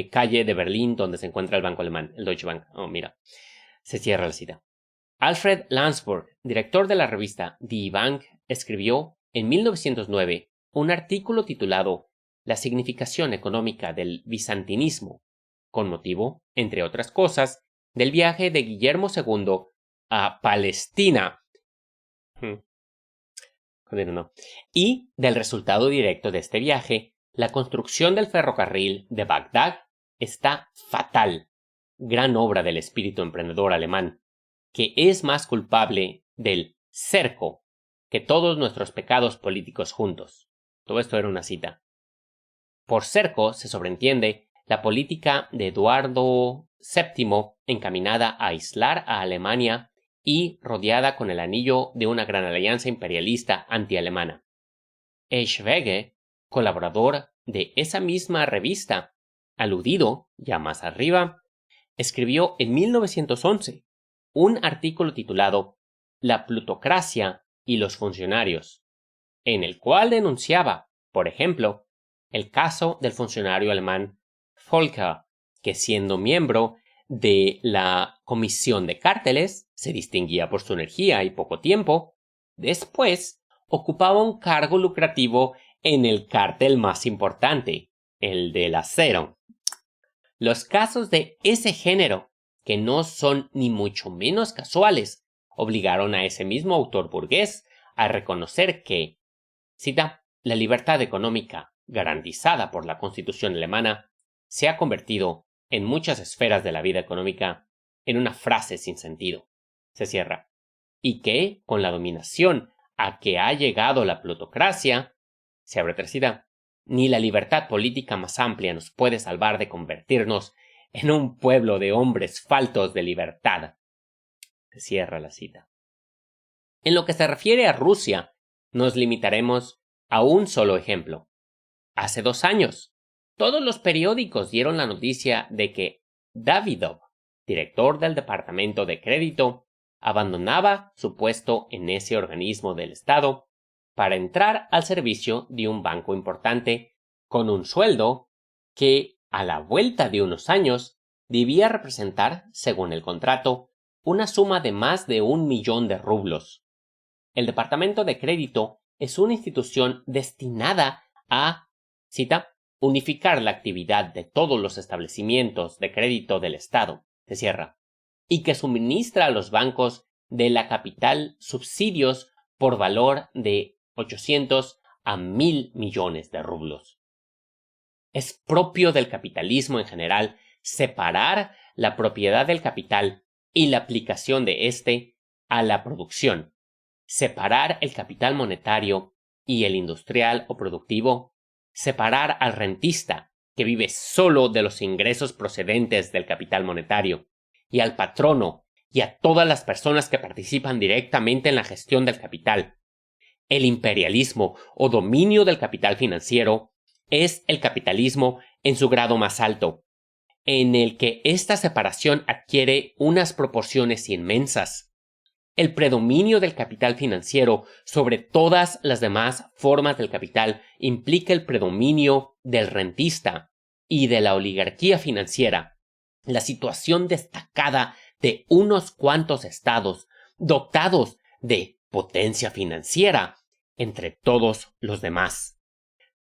calle de Berlín donde se encuentra el banco alemán, el Deutsche Bank? Oh, mira, se cierra la cita. Alfred Landsberg, director de la revista Die Bank, escribió en 1909 un artículo titulado La significación económica del bizantinismo, con motivo, entre otras cosas, del viaje de Guillermo II a Palestina. Y del resultado directo de este viaje, la construcción del ferrocarril de Bagdad está fatal, gran obra del espíritu emprendedor alemán, que es más culpable del cerco que todos nuestros pecados políticos juntos. Todo esto era una cita. Por cerco se sobreentiende la política de Eduardo VII encaminada a aislar a Alemania y rodeada con el anillo de una gran alianza imperialista antialemana. Schwege, colaborador de esa misma revista, aludido ya más arriba, escribió en 1911 un artículo titulado La plutocracia y los funcionarios, en el cual denunciaba, por ejemplo, el caso del funcionario alemán Volcker, que siendo miembro de la Comisión de Cárteles, se distinguía por su energía y poco tiempo, después ocupaba un cargo lucrativo en el cártel más importante, el del acero. Los casos de ese género, que no son ni mucho menos casuales, obligaron a ese mismo autor burgués a reconocer que, cita, la libertad económica garantizada por la Constitución alemana se ha convertido en muchas esferas de la vida económica en una frase sin sentido. Se cierra. Y que, con la dominación a que ha llegado la plutocracia, se abre tercera, ni la libertad política más amplia nos puede salvar de convertirnos en un pueblo de hombres faltos de libertad. Se cierra la cita. En lo que se refiere a Rusia, Nos limitaremos a un solo ejemplo. Hace 2 años, todos los periódicos dieron la noticia de que Davidov, director del Departamento de Crédito, abandonaba su puesto en ese organismo del Estado para entrar al servicio de un banco importante con un sueldo que, a la vuelta de unos años, debía representar, según el contrato, una suma de más de 1.000.000 de rublos. El Departamento de Crédito es una institución destinada a, cita, unificar la actividad de todos los establecimientos de crédito del Estado, se cierra, y que suministra a los bancos de la capital subsidios por valor de 800 a 1.000 millones de rublos. Es propio del capitalismo en general separar la propiedad del capital y la aplicación de éste a la producción, separar el capital monetario y el industrial o productivo, separar al rentista, que vive solo de los ingresos procedentes del capital monetario, y al patrono y a todas las personas que participan directamente en la gestión del capital. El imperialismo o dominio del capital financiero es el capitalismo en su grado más alto, en el que esta separación adquiere unas proporciones inmensas. El predominio del capital financiero sobre todas las demás formas del capital implica el predominio del rentista y de la oligarquía financiera, la situación destacada de unos cuantos estados dotados de potencia financiera entre todos los demás.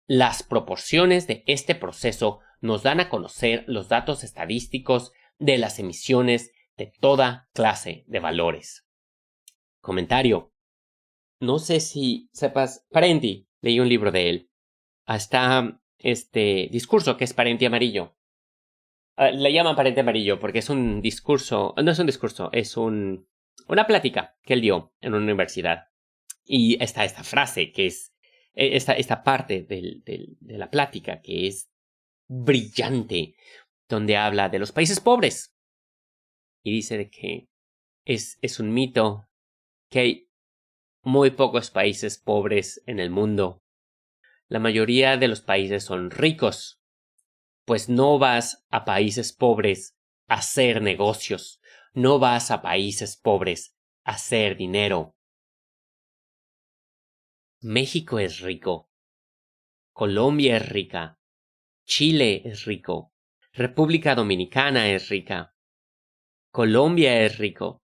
Las proporciones de este proceso nos dan a conocer los datos estadísticos de las emisiones de toda clase de valores. Comentario. No sé si sepas, Parenti, leí un libro de él. Está este discurso que es Parenti Amarillo. Le llaman Parenti Amarillo porque es un discurso, no es un discurso, es una plática que él dio en una universidad. Y está esta frase que es, esta parte de la plática que es brillante, donde habla de los países pobres. Y dice de que es un mito que hay muy pocos países pobres en el mundo. La mayoría de los países son ricos, pues no vas a países pobres a hacer negocios, no vas a países pobres a hacer dinero. México es rico, Colombia es rica, Chile es rico, República Dominicana es rica, Colombia es rico,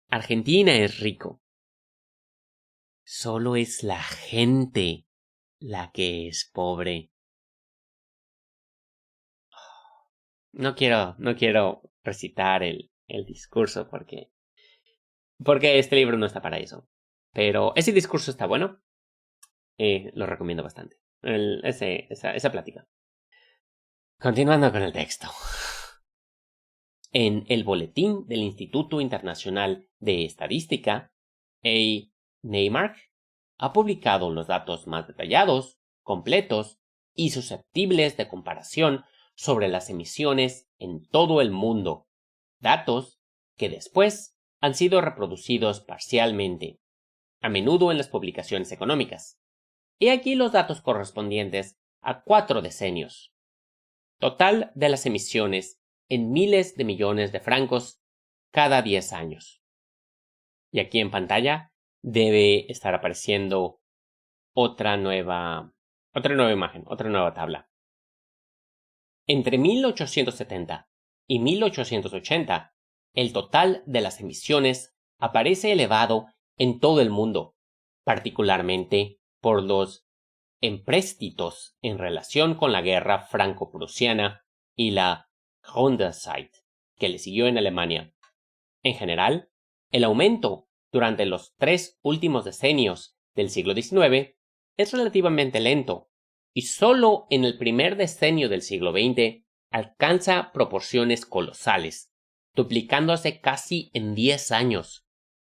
Argentina es rico. Solo es la gente la que es pobre. No quiero recitar el discurso porque este libro no está para eso. Pero ese discurso está bueno. Lo recomiendo bastante. Esa plática. Continuando con el texto. En el boletín del Instituto Internacional de Estadística, A. Neymark ha publicado los datos más detallados, completos y susceptibles de comparación sobre las emisiones en todo el mundo, datos que después han sido reproducidos parcialmente, a menudo en las publicaciones económicas. He aquí los datos correspondientes a 4 decenios. Total de las emisiones en miles de millones de francos cada 10 años. Y aquí en pantalla debe estar apareciendo otra nueva imagen, otra nueva tabla. Entre 1870 y 1880, el total de las emisiones aparece elevado en todo el mundo, particularmente por los empréstitos en relación con la guerra franco-prusiana y la Gründerzeit, que le siguió en Alemania. En general, el aumento durante los 3 últimos decenios del siglo XIX es relativamente lento, y solo en el primer decenio del siglo XX alcanza proporciones colosales, duplicándose casi en 10 años.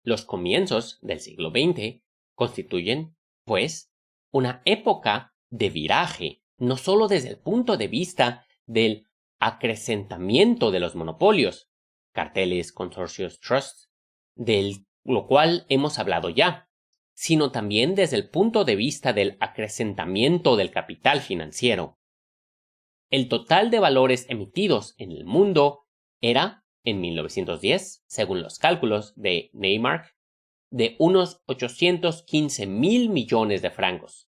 Los comienzos del siglo XX constituyen, pues, una época de viraje, no solo desde el punto de vista del acrecentamiento de los monopolios, carteles, consorcios, trusts, de lo cual hemos hablado ya, sino también desde el punto de vista del acrecentamiento del capital financiero. El total de valores emitidos en el mundo era, en 1910, según los cálculos de Neymark, de unos 815.000 millones de francos.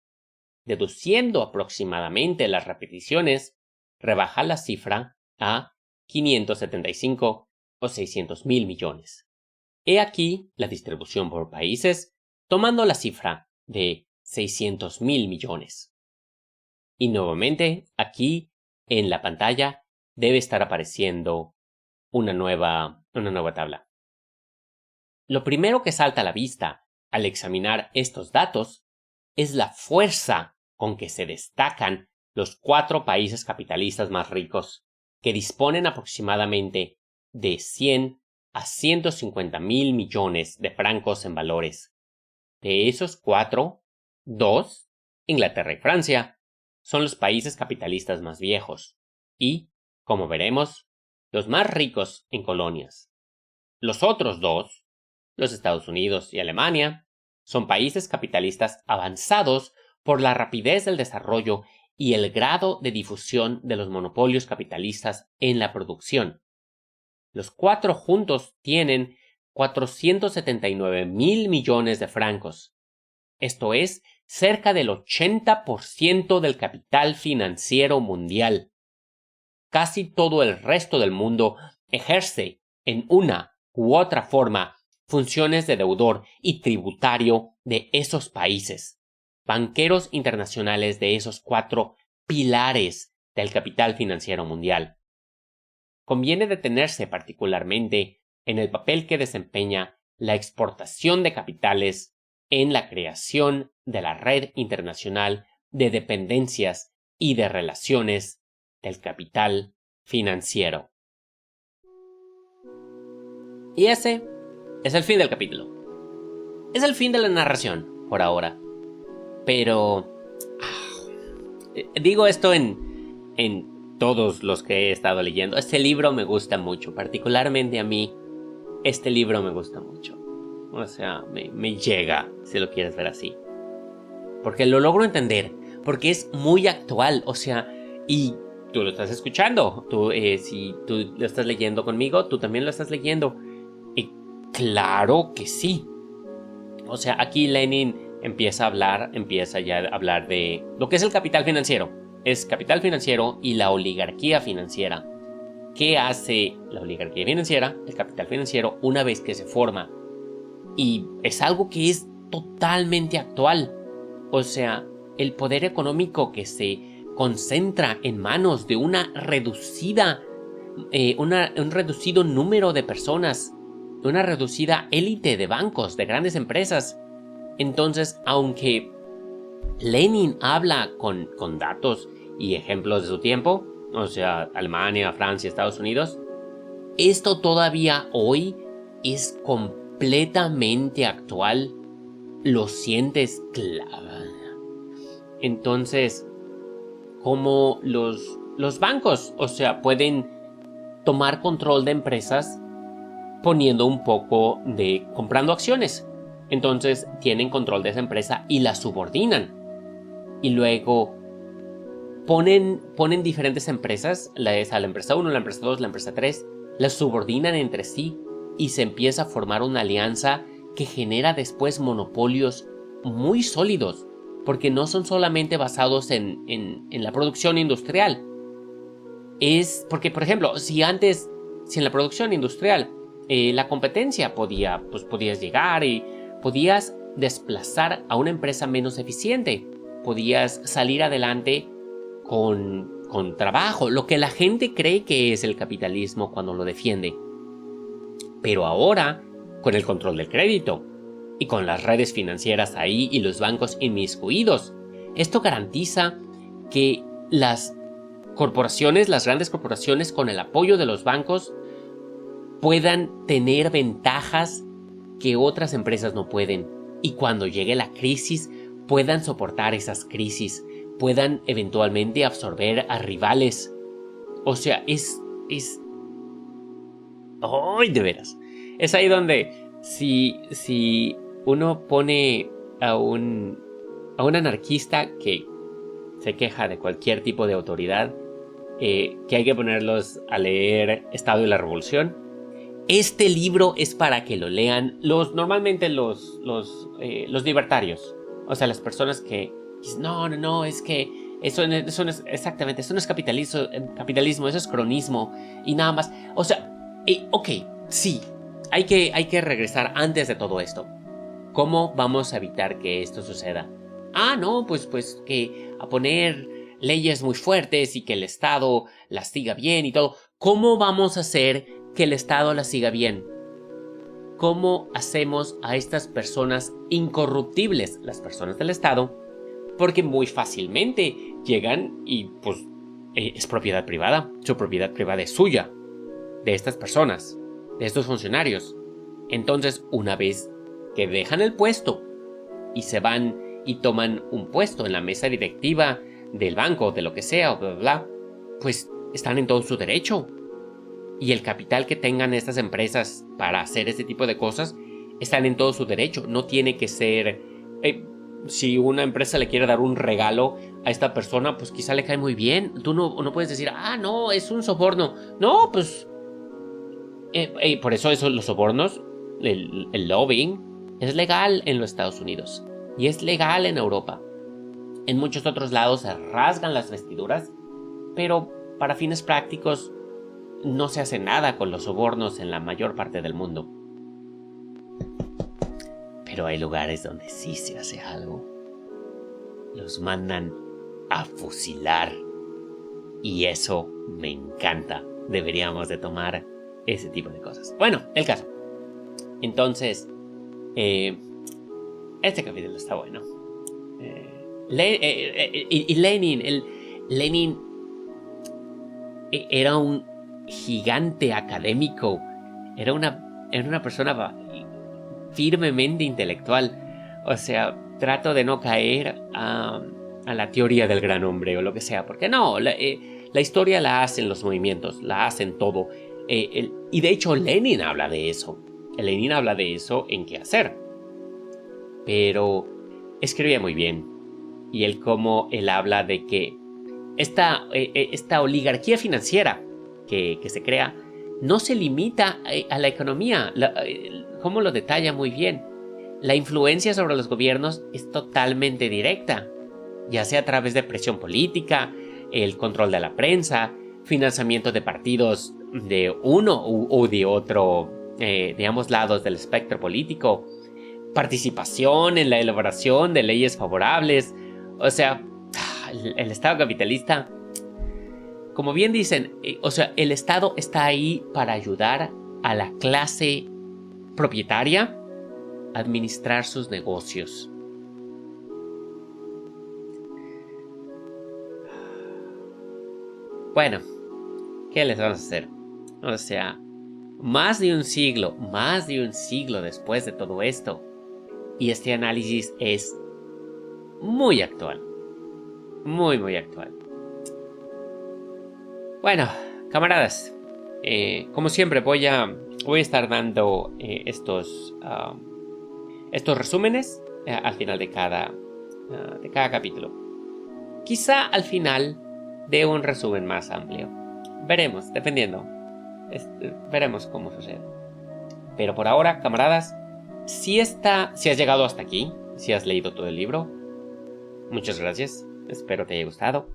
Deduciendo aproximadamente las repeticiones, rebaja la cifra a 575 o 600.000 millones. He aquí la distribución por países, tomando la cifra de 600.000 millones. Y nuevamente, aquí en la pantalla debe estar apareciendo una nueva tabla. Lo primero que salta a la vista al examinar estos datos es la fuerza con que se destacan los 4 países capitalistas más ricos, que disponen aproximadamente de 100 a 150.000 millones de francos en valores. De esos 4, 2, Inglaterra y Francia, son los países capitalistas más viejos y, como veremos, los más ricos en colonias. Los otros 2, los Estados Unidos y Alemania, son países capitalistas avanzados por la rapidez del desarrollo y el grado de difusión de los monopolios capitalistas en la producción. Los 4 juntos tienen 479.000 millones de francos. Esto es cerca del 80% del capital financiero mundial. Casi todo el resto del mundo ejerce, en una u otra forma, funciones de deudor y tributario de esos países, banqueros internacionales de esos 4 pilares del capital financiero mundial. Conviene detenerse particularmente en el papel que desempeña la exportación de capitales en la creación de la red internacional de dependencias y de relaciones del capital financiero. Y ese es el fin del capítulo. Es el fin de la narración, por ahora. Pero digo esto en todos los que he estado leyendo. Este libro me gusta mucho, particularmente a mí. Este libro me gusta mucho. O sea, me llega, si lo quieres ver así. Porque lo logro entender, porque es muy actual, o sea, y tú lo estás escuchando. Si tú lo estás leyendo conmigo, tú también lo estás leyendo. Y claro que sí. O sea, aquí Lenin empieza ya a hablar de lo que es el capital financiero. Es capital financiero y la oligarquía financiera. ¿Qué hace la oligarquía financiera, el capital financiero, una vez que se forma? Y es algo que es totalmente actual. O sea, el poder económico que se concentra en manos de un reducido número de personas, una reducida élite de bancos, de grandes empresas. Entonces, aunque Lenin habla con datos y ejemplos de su tiempo, o sea, Alemania, Francia, Estados Unidos, esto todavía hoy es completamente actual. Lo sientes claro. Entonces, como los bancos, o sea, pueden tomar control de empresas poniendo un poco de comprando acciones. Entonces tienen control de esa empresa y la subordinan. Y luego ponen diferentes empresas, la empresa 1, la empresa 2, la empresa 3, las subordinan entre sí y se empieza a formar una alianza que genera después monopolios muy sólidos, porque no son solamente basados en la producción industrial. Es porque, por ejemplo, si en la producción industrial la competencia podías llegar y podías desplazar a una empresa menos eficiente, podías salir adelante con trabajo, lo que la gente cree que es el capitalismo cuando lo defiende. Pero ahora, con el control del crédito y con las redes financieras ahí y los bancos inmiscuidos, esto garantiza que las grandes corporaciones, con el apoyo de los bancos, puedan tener ventajas que otras empresas no pueden. Y cuando llegue la crisis, puedan soportar esas crisis, puedan eventualmente absorber a rivales. O sea, ¡ay, de veras! Es ahí donde si uno pone a un anarquista que se queja de cualquier tipo de autoridad, que hay que ponerlos a leer Estado y la Revolución. Este libro es para que lo lean normalmente los libertarios. O sea, las personas que dicen, no, es que eso no es exactamente, eso no es capitalismo, eso es cronismo y nada más. O sea, ok, sí, hay que regresar antes de todo esto. ¿Cómo vamos a evitar que esto suceda? No, pues que a poner leyes muy fuertes y que el Estado las siga bien y todo. ¿Cómo vamos a hacer que el Estado las siga bien? ¿Cómo hacemos a estas personas incorruptibles, las personas del Estado? Porque muy fácilmente llegan y pues es propiedad privada. Su propiedad privada es suya, de estas personas, de estos funcionarios. Entonces, una vez que dejan el puesto y se van y toman un puesto en la mesa directiva del banco, de lo que sea, o bla, bla, bla, pues están en todo su derecho. Y el capital que tengan estas empresas para hacer este tipo de cosas, están en todo su derecho. No tiene que ser... si una empresa le quiere dar un regalo a esta persona, pues quizá le cae muy bien. Tú no puedes decir, no, es un soborno. No, pues... por eso los sobornos, el lobbying, es legal en los Estados Unidos. Y es legal en Europa. En muchos otros lados se rasgan las vestiduras, pero para fines prácticos no se hace nada con los sobornos en la mayor parte del mundo. Pero hay lugares donde sí se hace algo. Los mandan a fusilar. Y eso me encanta. Deberíamos de tomar ese tipo de cosas. Bueno, el caso. Entonces, este capítulo está bueno. Y Lenin era un gigante académico. Era una persona firmemente intelectual. O sea, trato de no caer a la teoría del gran hombre o lo que sea, porque no, la historia la hacen los movimientos, la hacen todo. Y de hecho Lenin habla de eso. Lenin habla de eso en Qué hacer. Pero escribía muy bien. Y él habla de que esta oligarquía financiera que se crea no se limita a la economía. Como lo detalla muy bien. La influencia sobre los gobiernos es totalmente directa, ya sea a través de presión política, el control de la prensa, financiamiento de partidos de uno u de otro, digamos, lados del espectro político, participación en la elaboración de leyes favorables. O sea, el Estado capitalista, como bien dicen, o sea, el Estado está ahí para ayudar a la clase propietaria a administrar sus negocios. Bueno, ¿qué les vamos a hacer? O sea, más de un siglo después de todo esto, y este análisis es muy actual. Muy, muy actual. Bueno, camaradas, como siempre voy a estar dando estos resúmenes al final de cada capítulo. Quizá al final dé un resumen más amplio. Veremos, dependiendo. Veremos cómo sucede. Pero por ahora, camaradas, si has llegado hasta aquí, si has leído todo el libro, muchas gracias. Espero te haya gustado.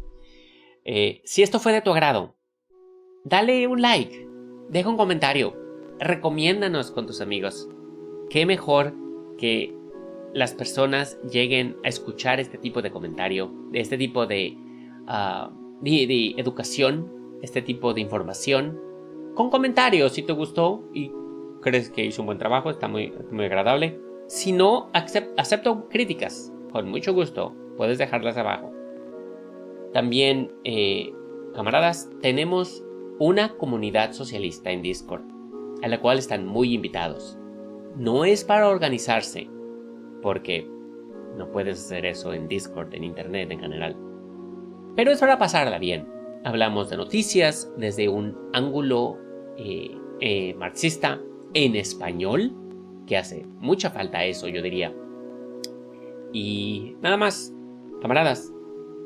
Si esto fue de tu agrado, dale un like, deja un comentario, recomiéndanos con tus amigos. Qué mejor que las personas lleguen a escuchar este tipo de comentario, este tipo de educación, este tipo de información, con comentarios si te gustó y crees que hizo un buen trabajo, está muy, muy agradable. Si no, acepto críticas, con mucho gusto, puedes dejarlas abajo. También, camaradas, tenemos una comunidad socialista en Discord, a la cual están muy invitados. No es para organizarse, porque no puedes hacer eso en Discord, en internet en general. Pero es para pasarla bien. Hablamos de noticias desde un ángulo marxista en español, que hace mucha falta eso, yo diría. Y nada más, camaradas,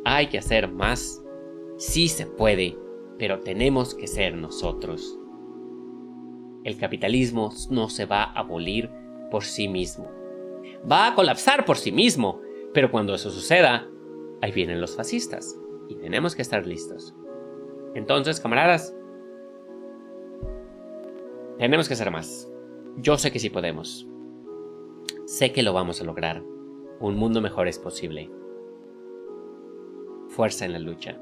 hay que hacer más. Sí se puede, pero tenemos que ser nosotros. El capitalismo no se va a abolir por sí mismo. Va a colapsar por sí mismo, pero cuando eso suceda, ahí vienen los fascistas y tenemos que estar listos. Entonces, camaradas, tenemos que hacer más. Yo sé que sí podemos. Sé que lo vamos a lograr. Un mundo mejor es posible. Fuerza en la lucha.